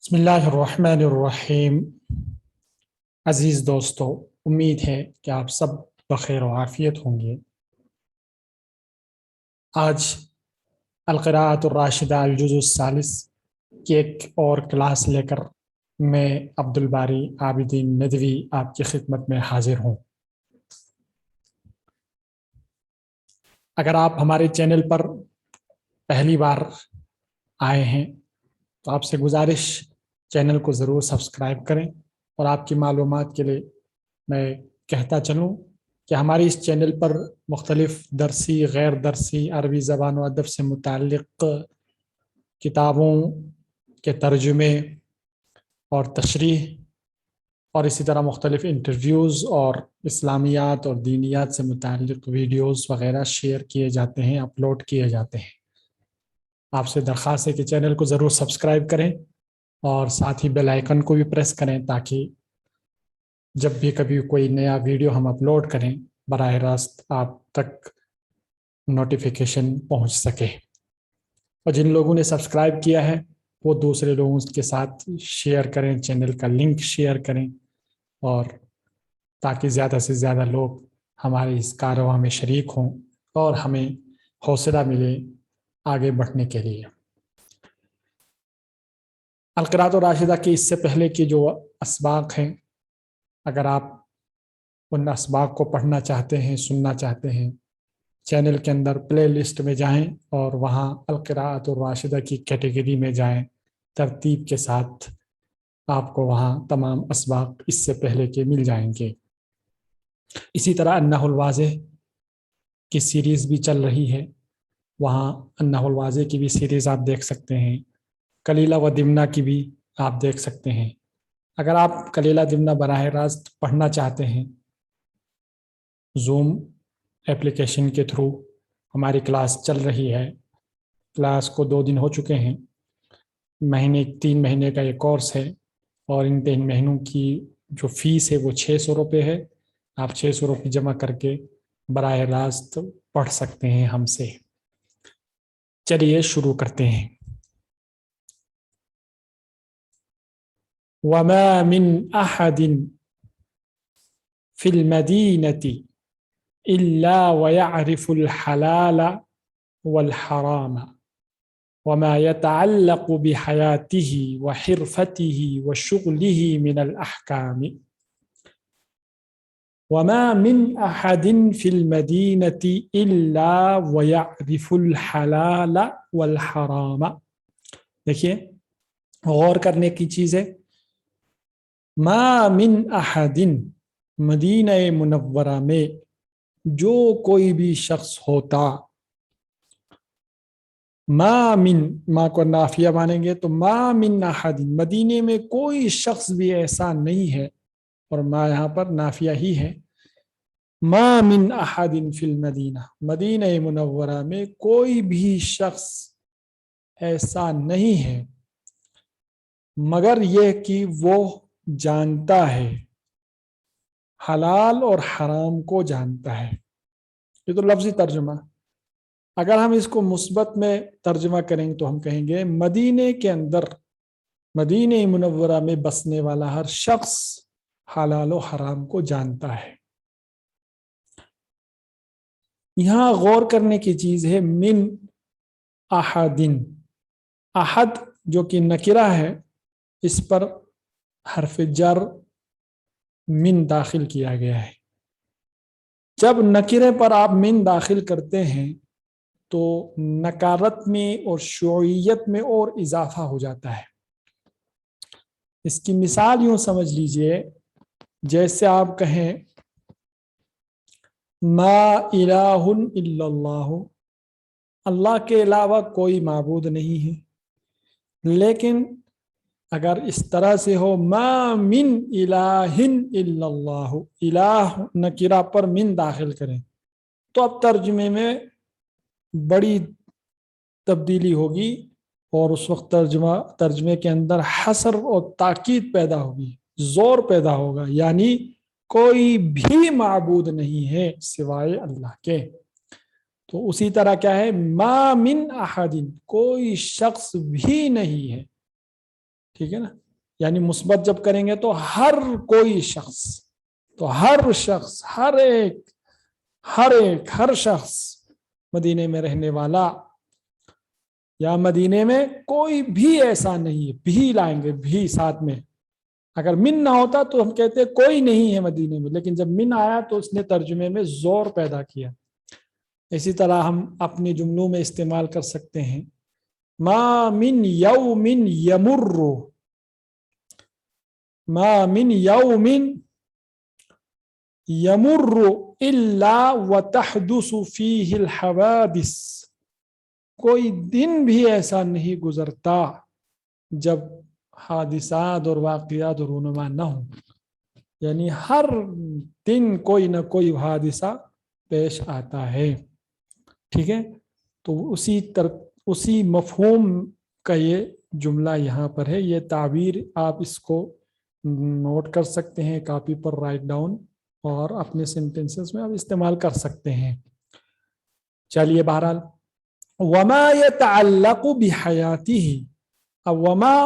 بسم اللہ الرحمن الرحیم۔ عزیز دوستو، امید ہے کہ آپ سب بخیر و عافیت ہوں گے۔ آج القراءۃ الراشدہ الجزء الثالث کی ایک اور کلاس لے کر میں عبدالباری عابدین ندوی آپ کی خدمت میں حاضر ہوں۔ اگر آپ ہمارے چینل پر پہلی بار آئے ہیں تو آپ سے گزارش چینل کو ضرور سبسکرائب کریں، اور آپ کی معلومات کے لیے میں کہتا چلوں کہ ہماری اس چینل پر مختلف درسی، غیر درسی، عربی زبان و ادب سے متعلق کتابوں کے ترجمے اور تشریح، اور اسی طرح مختلف انٹرویوز اور اسلامیات اور دینیات سے متعلق ویڈیوز وغیرہ شیئر کیے جاتے ہیں، اپلوڈ کیے جاتے ہیں۔ آپ سے درخواست ہے کہ چینل کو ضرور سبسکرائب کریں اور ساتھ ہی بیل آئیکن کو بھی پریس کریں تاکہ جب بھی کبھی کوئی نیا ویڈیو ہم اپلوڈ کریں براہ راست آپ تک نوٹیفیکیشن پہنچ سکے۔ اور جن لوگوں نے سبسکرائب کیا ہے وہ دوسرے لوگوں کے ساتھ شیئر کریں، چینل کا لنک شیئر کریں، اور تاکہ زیادہ سے زیادہ لوگ ہمارے اس کارروائی میں شریک ہوں اور ہمیں حوصلہ ملے آگے بڑھنے کے لیے۔ القراءۃ الراشدہ کی اس سے پہلے کی جو اسباق ہیں، اگر آپ ان اسباق کو پڑھنا چاہتے ہیں، سننا چاہتے ہیں، چینل کے اندر پلے لسٹ میں جائیں اور وہاں القراءۃ الراشدہ کی کیٹیگری میں جائیں، ترتیب کے ساتھ آپ کو وہاں تمام اسباق اس سے پہلے کے مل جائیں گے۔ اسی طرح النحو الواضح کی سیریز بھی چل رہی ہے، وہاں النحو الواضح کی بھی سیریز آپ دیکھ سکتے ہیں، کلیلہ و دمنہ کی بھی آپ دیکھ سکتے ہیں۔ اگر آپ کلیلہ دمنہ براہ راست پڑھنا چاہتے ہیں، زوم ایپلیکیشن کے تھرو ہماری کلاس چل رہی ہے، کلاس کو 2 دن ہو چکے ہیں، 3 مہینے کا یہ کورس ہے، اور ان 3 مہینوں کی جو فیس ہے وہ 600 روپے ہے۔ آپ 600 روپے جمع کر کے براہ راست پڑھ سکتے ہیں ہم سے۔ چلیے شروع کرتے ہیں۔ وما من أحد في المدينة إلا ويعرف الحلال والحرام وما يتعلق بحياته وحرفته وشغله من الأحكام وما من أحد في المدينة إلا ويعرف الحلال والحرام۔ دیکھیے، غور کرنے کی چیز ہے، ما من احد، مدینہ منورہ میں جو کوئی بھی شخص ہوتا، ما کو نافیہ مانیں گے تو ما من احد، مدینے میں کوئی شخص بھی ایسا نہیں ہے، اور ما یہاں پر نافیہ ہی ہے۔ ما من احد فی المدینہ، مدینہ منورہ میں کوئی بھی شخص ایسا نہیں ہے مگر یہ کہ وہ جانتا ہے، حلال اور حرام کو جانتا ہے۔ یہ تو لفظی ترجمہ۔ اگر ہم اس کو مثبت میں ترجمہ کریں تو ہم کہیں گے مدینے کے اندر، مدینہ منورہ میں بسنے والا ہر شخص حلال و حرام کو جانتا ہے۔ یہاں غور کرنے کی چیز ہے من احدن، احد جو کہ نکرہ ہے، اس پر حرف جر من داخل کیا گیا ہے۔ جب نکرے پر آپ من داخل کرتے ہیں تو نکارت میں اور شعوعیت میں اور اضافہ ہو جاتا ہے۔ اس کی مثال یوں سمجھ لیجئے، جیسے آپ کہیں ما الہ الا اللہ، اللہ کے علاوہ کوئی معبود نہیں ہے۔ لیکن اگر اس طرح سے ہو ما من الہ الا اللہ، الہ نکرہ پر من داخل کریں تو اب ترجمے میں بڑی تبدیلی ہوگی، اور اس وقت ترجمے کے اندر حصر اور تاکید پیدا ہوگی، زور پیدا ہوگا، یعنی کوئی بھی معبود نہیں ہے سوائے اللہ کے۔ تو اسی طرح کیا ہے، ما من احد، کوئی شخص بھی نہیں ہے، ٹھیک ہے نا, یعنی مثبت جب کریں گے تو ہر کوئی شخص, تو ہر شخص, ہر شخص مدینے میں رہنے والا, یا مدینے میں کوئی بھی ایسا نہیں ہے, بھی لائیں گے, بھی ساتھ میں. اگر من نہ ہوتا تو ہم کہتے کوئی نہیں ہے مدینے میں, لیکن جب من آیا تو اس نے ترجمے میں زور پیدا کیا. اسی طرح ہم اپنے جملوں میں استعمال کر سکتے ہیں, ما من یوم یمر, ما من یوم یمر الا وتحدث فیہ الحوادث, کوئی دن بھی ایسا نہیں گزرتا جب حادثات اور واقعات رونما نہ ہوں, یعنی ہر دن کوئی نہ کوئی حادثہ پیش آتا ہے. ٹھیک ہے, تو اسی مفہوم کا یہ جملہ یہاں پر ہے. یہ تعبیر آپ اس کو نوٹ کر سکتے ہیں, کاپی پر رائٹ ڈاؤن, اور اپنے سینٹینسز میں آپ استعمال کر سکتے ہیں. چلیے بہرحال, وما يتعلق بحیاتہ, اب وما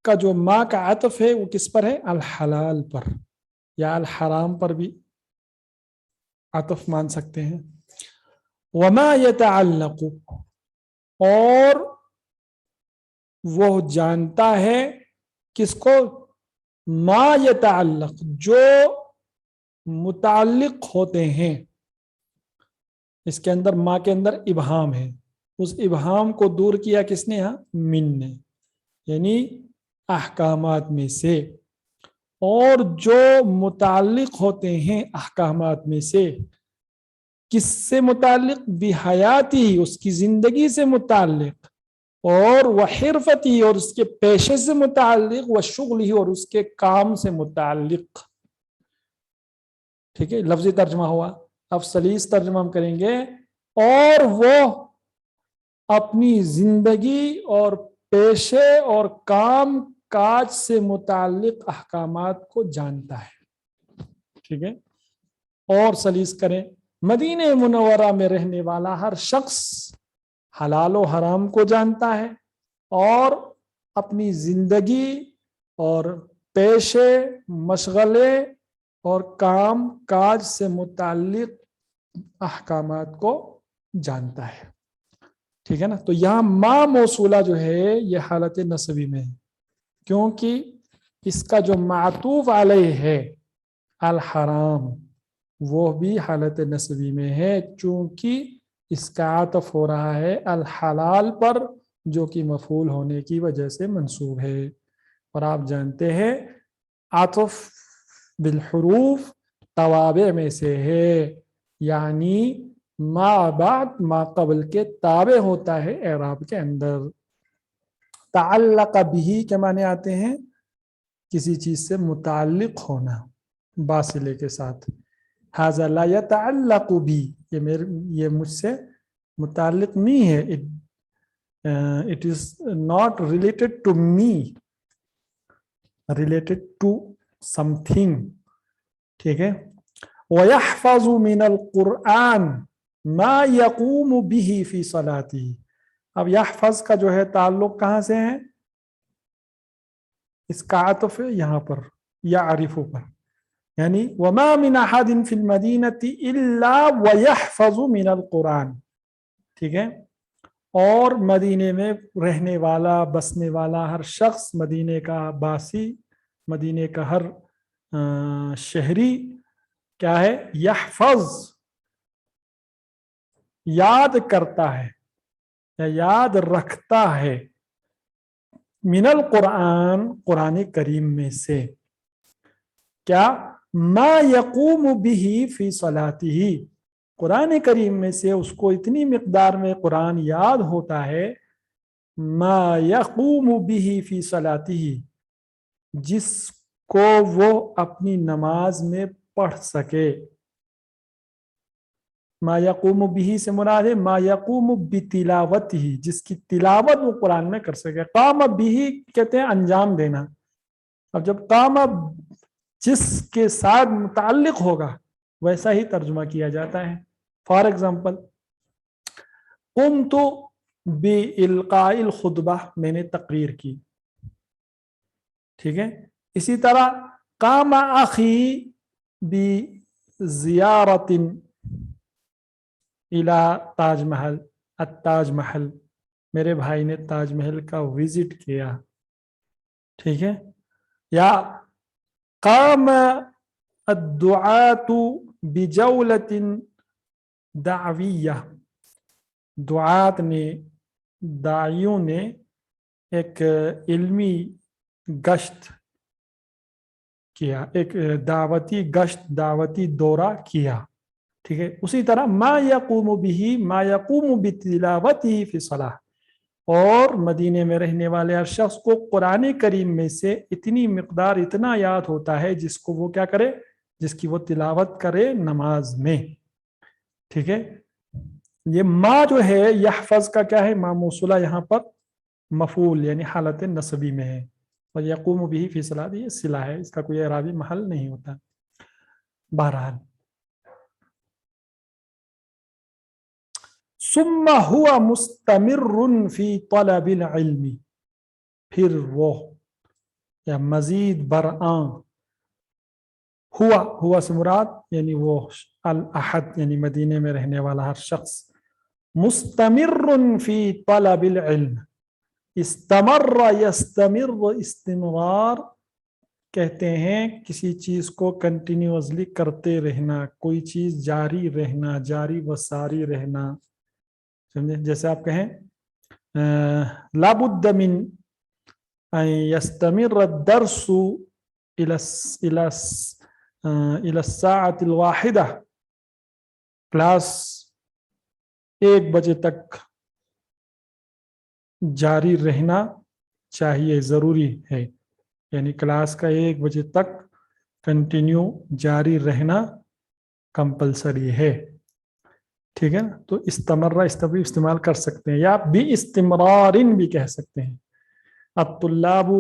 کا جو ما کا عطف ہے وہ کس پر ہے؟ الحلال پر یا الحرام پر بھی عطف مان سکتے ہیں. وما يتعلق, اور وہ جانتا ہے کس کو؟ ما يتعلق, جو متعلق ہوتے ہیں. اس کے اندر ما کے اندر ابہام ہے, اس ابہام کو دور کیا کس نے؟ یہاں من نے, یعنی احکامات میں سے. اور جو متعلق ہوتے ہیں احکامات میں سے, کس سے متعلق؟ بحیاتی, اس کی زندگی سے متعلق, اور وحرفتی, اور اس کے پیشے سے متعلق, وشغلی, اور اس کے کام سے متعلق. ٹھیک ہے, لفظی ترجمہ ہوا. اب سلیس ترجمہ ہم کریں گے, اور وہ اپنی زندگی اور پیشے اور کام کاج سے متعلق احکامات کو جانتا ہے. ٹھیک ہے, اور سلیس کریں, مدینہ منورہ میں رہنے والا ہر شخص حلال و حرام کو جانتا ہے, اور اپنی زندگی اور پیشے, مشغلے اور کام کاج سے متعلق احکامات کو جانتا ہے. ٹھیک ہے نا, تو یہاں ما موصولہ جو ہے یہ حالت نصبی میں ہے, کیونکہ اس کا جو معطوف علیہ ہے الحرام, وہ بھی حالت نصبی میں ہے, چونکہ اس کا عطف ہو رہا ہے الحلال پر, جو کہ مفعول ہونے کی وجہ سے منصوب ہے. اور آپ جانتے ہیں عطف بالحروف توابع میں سے ہے, یعنی ما بعد ما قبل کے تابع ہوتا ہے اعراب کے اندر. تعلق بھی کے معنی آتے ہیں کسی چیز سے متعلق ہونا باصلے کے ساتھ. ھذا لا يتعلق بی, یہ مجھ سے متعلق نہیں ہے, it is not related to me, related to something. ٹھیک ہے, وَيَحْفَظُ مِنَ الْقُرْآنِ مَا يَقُومُ بِهِ فِي صَلَاتِهِ. اب یحفظ کا جو ہے تعلق کہاں سے ہے؟ اس کا عطف ہے یہاں پر یعرف پر, یعنی وَمَا مِنْ أَحَدٍ فِي الْمَدِينَةِ إِلَّا وَيَحْفَظُ مِنَ الْقُرْآنِ. ٹھیک ہے, اور مدینے میں رہنے والا, بسنے والا ہر شخص, مدینے کا باسی, مدینے کا ہر شہری کیا ہے؟ یحفظ, یاد کرتا ہے یا یاد رکھتا ہے, من القرآن, قرآن کریم میں سے, کیا؟ ما یقوم به فی صلاتہ, قرآن کریم میں سے اس کو اتنی مقدار میں قرآن یاد ہوتا ہے, ما یقوم به فی صلاتہ, جس کو وہ اپنی نماز میں پڑھ سکے. ما یقوم به سے مراد ہے ما یقوم بتلاوتہ, جس کی تلاوت وہ قرآن میں کر سکے. قام به کہتے ہیں انجام دینا. اب جب قام جس کے ساتھ متعلق ہوگا ویسا ہی ترجمہ کیا جاتا ہے. فار ایگزامپل, قمت بالقاء الخطبہ, میں نے تقریر کی. ठीक है। इसी तरह कामा अखी बी जियारतिन इला ताजमहल, ताजमहल, मेरे भाई ने ताजमहल का विजिट किया, ठीक है। या काम अद्दुआतु बिजौलतिन दाविया, दुआत ने, दाइयों ने एक इल्मी गश्त किया, एक दावती गश्त, दावती दौरा किया, ठीक है। उसी तरह मा यकूमु बिही मा यकूमु बितिलावतिही फी सलाह, और मदीने में रहने वाले हर शख्स को कुरान करीम में से इतनी मिकदार, इतना याद होता है जिसको वो क्या करे, जिसकी वो तिलावत करे नमाज में, ठीक है। ये मा जो है यहफज का क्या है, मा मौसूला यहाँ पर मफूल यानी हालत नसबी में है, और यकूम बिही फी सलाह ये सिला है, इसका कोई इराबी महल नहीं होता। बहरहाल सुम्मा हुआ मुस्तमिर्रुन फी तलबिल इल्मी, फिर वो या मजीद बरआं, हुआ से मुराद यानी वो अल अहद यानी मदीने में रहने वाला हर शख्स, मुस्तमिर्रुन फी तलबिल इल्म, इस्तमर्रा यस्तमिर्र, इस्तिमरार कहते हैं किसी चीज को कंटिन्यूअसली करते रहना, कोई चीज जारी रहना, जारी व सारी रहना, समझे। जैसे आप कहें लाबुद्द मिन अन यस्तमिर्र दर्सु इला साअतिल वाहिदा, क्लास 1 बजे तक जारी रहना चाहिए, जरूरी है, यानी क्लास का 1 बजे तक कंटिन्यू जारी रहना कंपलसरी है, ठीक है ना। तो इस्तमर्रा इस्तेमाल कर सकते हैं, या बी इस्तिमरारिन भी कह सकते हैं। अत्तुल्लाबु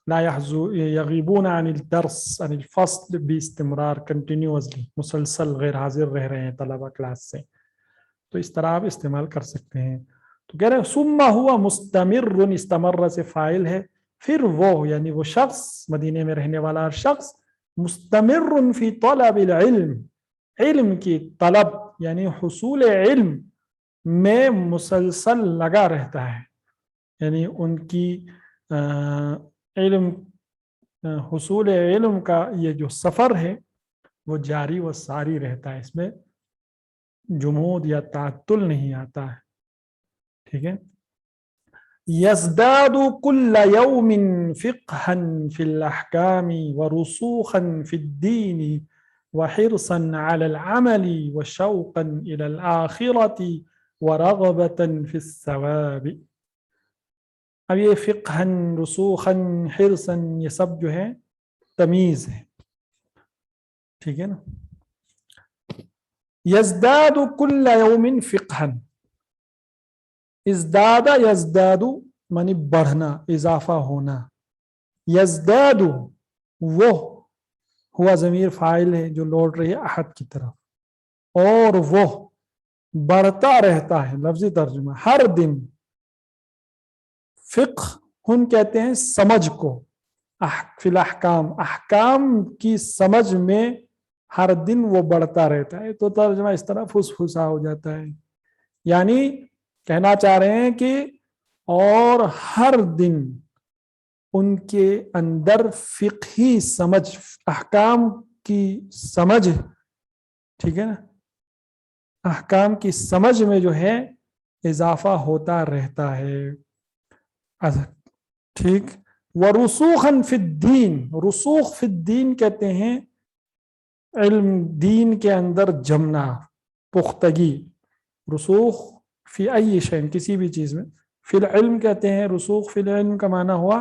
ला यगीबूना अनिल दर्स अनिल फस्ल बिइस्तिमरार, कंटिन्यूअसली, मुसलसल गैर हाजिर रह रहे हैं तलबा क्लास से, तो इस तरह आप इस्तेमाल कर सकते हैं। तो कह रहे हैं सुम्मा हुआ मुस्तमिर्रुन, इस्तमर्रा से फाइल है, फिर वो यानी वो शख्स, मदीने में रहने वाला हर शख्स, मुस्तमिर्रुन फी तलबिल इल्म, इल्म की तलब यानी हुसूल इल्म में मुसलसल लगा रहता है, यानी उनकी इल्म हुसूल इल्म का ये जो सफ़र है वो जारी व सारी रहता है, इसमें जुमूद या तातुल नहीं आता है, ठीक है। यज़दादु कुल्ल यौमिन फ़िक़्हन फ़िल अहकामी व रुसूख़न फ़िद्दीनी व हिर्सन अलल अमली व शौक़न इलल आखिरती व रग़बतन फ़िस सवाबी। अब ये फ़िक़्हन, रुसूख़न, हिर्सन, ये सब जो है तमीज़ है, ठीक है ना। यज़दादु कुल्ल यौमिन फ़िक़्हन, इज़दादा यज़दादु मानी बढ़ना, इजाफा होना, यज़दादु वो हुआ ज़मीर फ़ाइल है जो लौट रही है अहद की तरफ, और वो बढ़ता रहता है, लफ्ज़ी तर्जुमा हर दिन। फ़िक़्ह कहते हैं समझ को, फिल अहकाम, अहकाम की समझ में हर दिन वो बढ़ता रहता है, तो तर्जुमा इस तरह फुसफुसा हो जाता है, यानी कहना चाह रहे हैं कि और हर दिन उनके अंदर फ़िक़ही समझ, अहकाम की समझ, ठीक है ना, अहकाम की समझ में जो है इजाफा होता रहता है, ठीक। व रुसूखन फिद्दीन, रुसूख फिद्दीन कहते हैं इल्म दीन के अंदर जमना, पुख्तगी, रुसूख फी अय्य शैन, किसी भी चीज में, फिल इल्म कहते हैं, रुसूख फिल इल्म का माना हुआ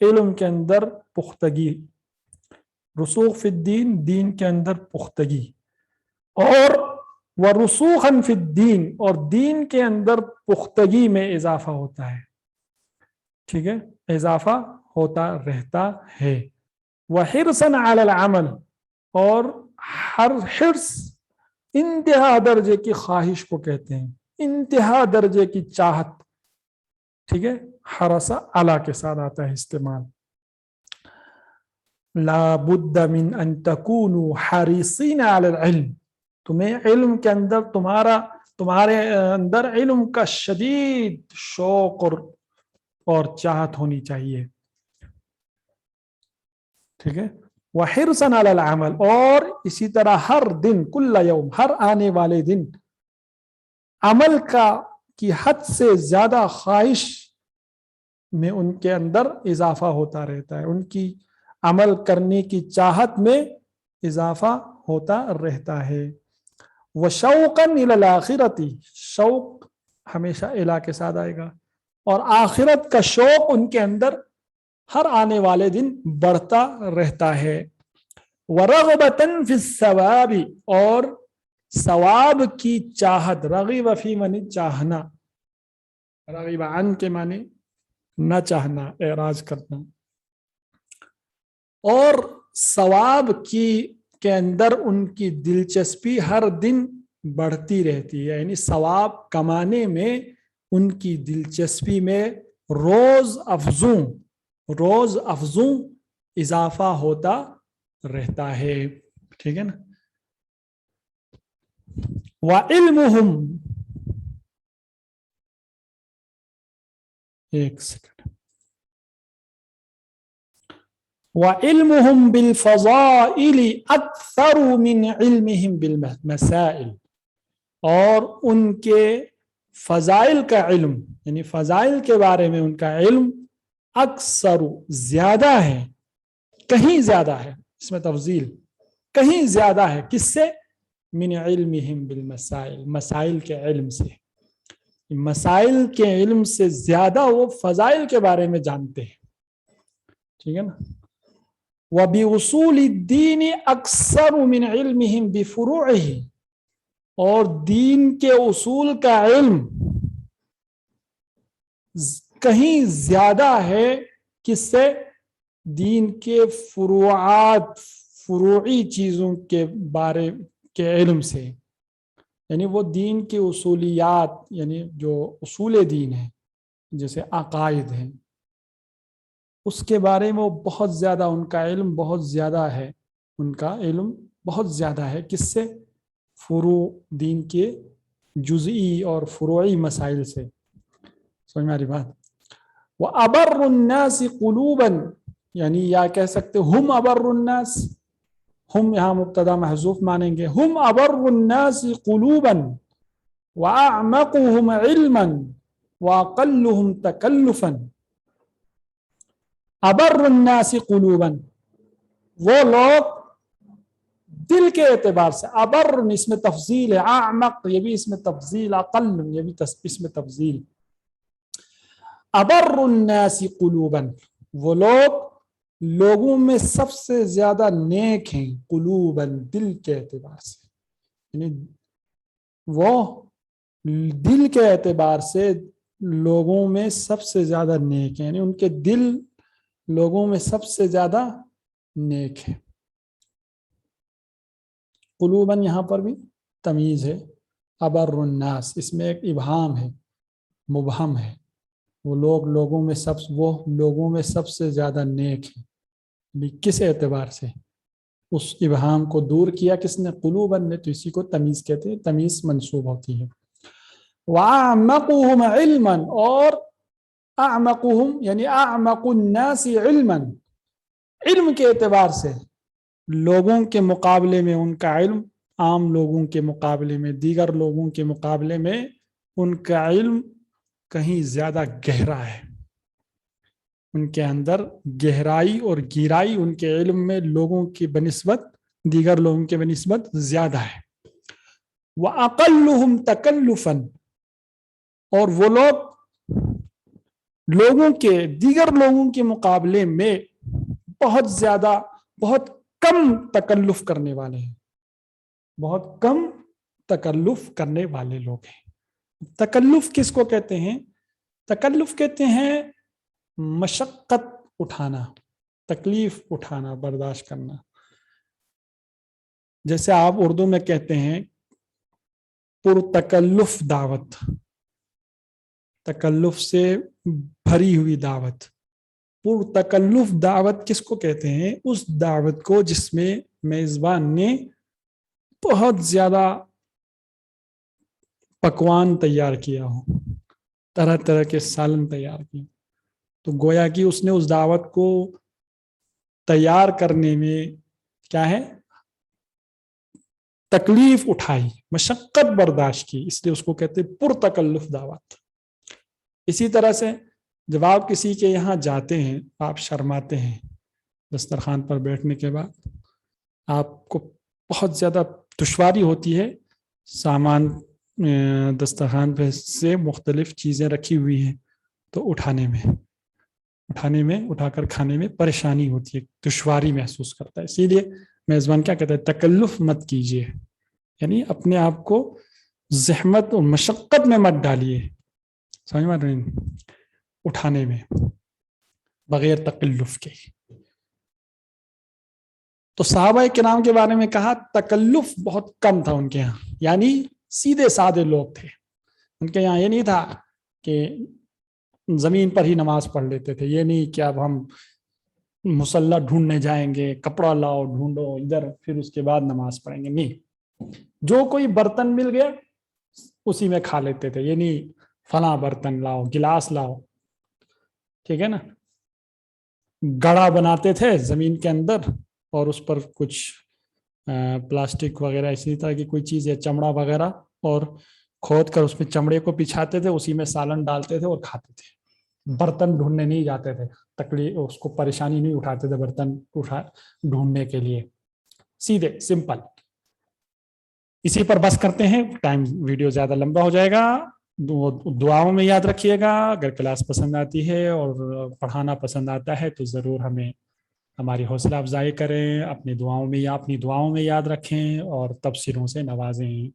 इल्म के अंदर पुख्तगी, रुसूख फिद्दीन दीन के अंदर पुख्तगी, और व रुसूखन फिद्दीन, और दीन के अंदर पुख्तगी में इजाफा होता है, ठीक है, इजाफा होता रहता है। वह हिरसन अलल अमल, और हर हिर्स इंतहा दर्जे की ख्वाहिश को कहते हैं, इंतहा दर्जे की चाहत, ठीक है, हरसा अला के साथ आता है इस्तेमाल, ला बुद्द मिन अन तकूनु हारिसीन अलल इल्म, तुम्हें इल्म के अंदर तुम्हारे अंदर इल्म का शदीद शौक और चाहत होनी चाहिए, ठीक है। वहिरसन अलल अमल, और इसी तरह हर दिन कुल्ला यौम, हर आने वाले दिन अमल की हद से ज्यादा ख्वाहिश में उनके अंदर इजाफा होता रहता है, उनकी अमल करने की चाहत में इजाफा होता रहता है। व शौकन इलल आखिरती, शौक हमेशा इला के साथ आएगा, और आखिरत का शौक उनके अंदर हर आने वाले दिन बढ़ता रहता है। व रग़बतन फिस सवाबी, और सवाब की चाहत, रग़िब फी माने चाहना, रग़िब अन के माने न चाहना, एराज करना, और सवाब के अंदर उनकी दिलचस्पी हर दिन बढ़ती रहती है, यानी सवाब कमाने में उनकी दिलचस्पी में रोज अफजू इजाफा होता रहता है, ठीक है ना। व इल्मुहुम, एक सेकंड, व इल्मुहुम बिल फज़ाइल अक्सर मिन इल्मिहिम बिल मसाइल, और उनके फजाइल का इल्म, यानी फजाइल के बारे में उनका इल्म अक्सर ज्यादा है, कहीं ज्यादा है, इसमें तफजील, कहीं ज्यादा है, किससे, मिन इल्मिहिम बिल मसाइल, मसाइल के इल्म से, मसाइल के इल्म से ज्यादा वो फजाइल के बारे में जानते हैं, ठीक है ना। व बि उसूल दीन अक्सर मिन इल्मिहिम बिफुरूइही, और दीन के उसूल का इल्म कहीं ज्यादा है, किससे, दीन के फुरूई चीजों के बारे के इल्म से, यानी वो दीन के उसूलियात, यानी जो उसूल दीन है, जैसे अकायद है, उसके बारे में वो बहुत ज्यादा, उनका इल्म बहुत ज्यादा है, उनका इल्म बहुत ज्यादा है, किससे, फुरू, दीन के जुज़ई और फुरूई मसाइल से, समझ में आ रही बात। वो अबर्रुन्नास कुलूबन, यानी या कह सकते हम अबर्रुन्नास, हम यहाँ मुब्तदा महजूफ मानेंगे, हम अबर्रुन्नास कुलूबन व अअमकुहुम इल्मन व अक़ल्लुहुम तकल्लुफन। अबर्रुन्नास कुलूबन, वो लोग दिल के एतबार से, अबर इसमें तफजील है, आमक ये भी इसमें तफजील, अकल ये भी इसमें तफजील। अबर्रुन्नासी कुलूबन, वो लोगों में सबसे ज्यादा नेक हैं, कुलूबन दिल के एतबार से, यानी वो दिल के एतबार से लोगों में सबसे ज्यादा नेक है, यानी उनके दिल लोगों में सबसे ज्यादा नेक है। कुलूबन यहाँ पर भी तमीज है, अबर्रुन्नास इसमें एक इबहाम है, मुबहम है, वो लोगों में सबसे ज्यादा नेक है, किस एतबार से, उस इबहाम को दूर किया किसने, कुलूबन ने, तो इसी को तमीज कहते हैं, तमीज मंसूब होती है। वअअमकुहुम इल्मन, और अअमकुहुम यानी अअमकुन्नास इल्मन, इल्म के एतबार से लोगों के मुकाबले में उनका इल्म, आम लोगों के मुकाबले में, दीगर लोगों के मुकाबले में उनका इल्म कहीं ज्यादा गहरा है, उनके अंदर गहराई और गिराई उनके इल्म में लोगों की बनिस्बत, दीगर लोगों के बनिस्बत ज्यादा है। व अक़ल्लुहुम तकल्लुफन, और वो दीगर लोगों के मुकाबले में बहुत कम तकल्लुफ करने वाले हैं, बहुत कम तकल्लुफ करने वाले लोग हैं। तकल्लुफ किसको कहते हैं, तकल्लुफ कहते हैं मशक्कत उठाना, तकलीफ उठाना, बर्दाश्त करना। जैसे आप उर्दू में कहते हैं पुरतकल्लुफ दावत, तकल्लुफ से भरी हुई दावत, पुरतकल्लुफ दावत किसको कहते हैं? उस दावत को जिसमें मेजबान ने बहुत ज्यादा पकवान तैयार किया हो, तरह तरह के सालन तैयार किए। तो गोया कि उसने उस दावत को तैयार करने में क्या है, तकलीफ उठाई, मशक्कत बर्दाश्त की, इसलिए उसको कहते हैं पुरतकल्लुफ दावत। इसी तरह से जब आप किसी के यहाँ जाते हैं, आप शर्माते हैं, दस्तरखान पर बैठने के बाद आपको बहुत ज़्यादा दुश्वारी होती है, सामान दस्तरखान पे से मुख्तलिफ चीज़ें रखी हुई हैं, तो उठाने में उठाकर खाने में परेशानी होती है, दुश्वारी महसूस करता है। इसीलिए मेज़बान क्या कहता है, तकल्लुफ मत कीजिए, यानी अपने आप को ज़हमत और मशक्क़त में मत डालिए, समझ में आ रही है, उठाने में बगैर तकल्लुफ के। तो सहाबा किराम के बारे में कहा तकल्लुफ बहुत कम था उनके यहाँ, यानी सीधे साधे लोग थे। उनके यहाँ ये नहीं था कि जमीन पर ही नमाज पढ़ लेते थे, ये नहीं कि अब हम मुसल्ला ढूंढने जाएंगे, कपड़ा लाओ ढूंढो इधर, फिर उसके बाद नमाज पढ़ेंगे, नहीं। जो कोई बर्तन मिल गया उसी में खा लेते थे, ये नहीं फला बर्तन लाओ, गिलास लाओ, ठीक है ना। गड़ा बनाते थे जमीन के अंदर और उस पर कुछ प्लास्टिक वगैरह इसी तरह की कोई चीज है, चमड़ा वगैरह, और खोद कर उसमें चमड़े को पिछाते थे, उसी में सालन डालते थे और खाते थे। बर्तन ढूंढने नहीं जाते थे, तकलीफ उसको परेशानी नहीं उठाते थे बर्तन ढूंढने के लिए, सीधे सिंपल। इसी पर बस करते हैं, टाइम वीडियो ज्यादा लंबा हो जाएगा। दुआओं में याद रखिएगा। अगर क्लास पसंद आती है और पढ़ाना पसंद आता है तो ज़रूर हमें हमारी हौसला अफजाई करें, अपनी दुआओं में याद रखें और तफसीरों से नवाजें।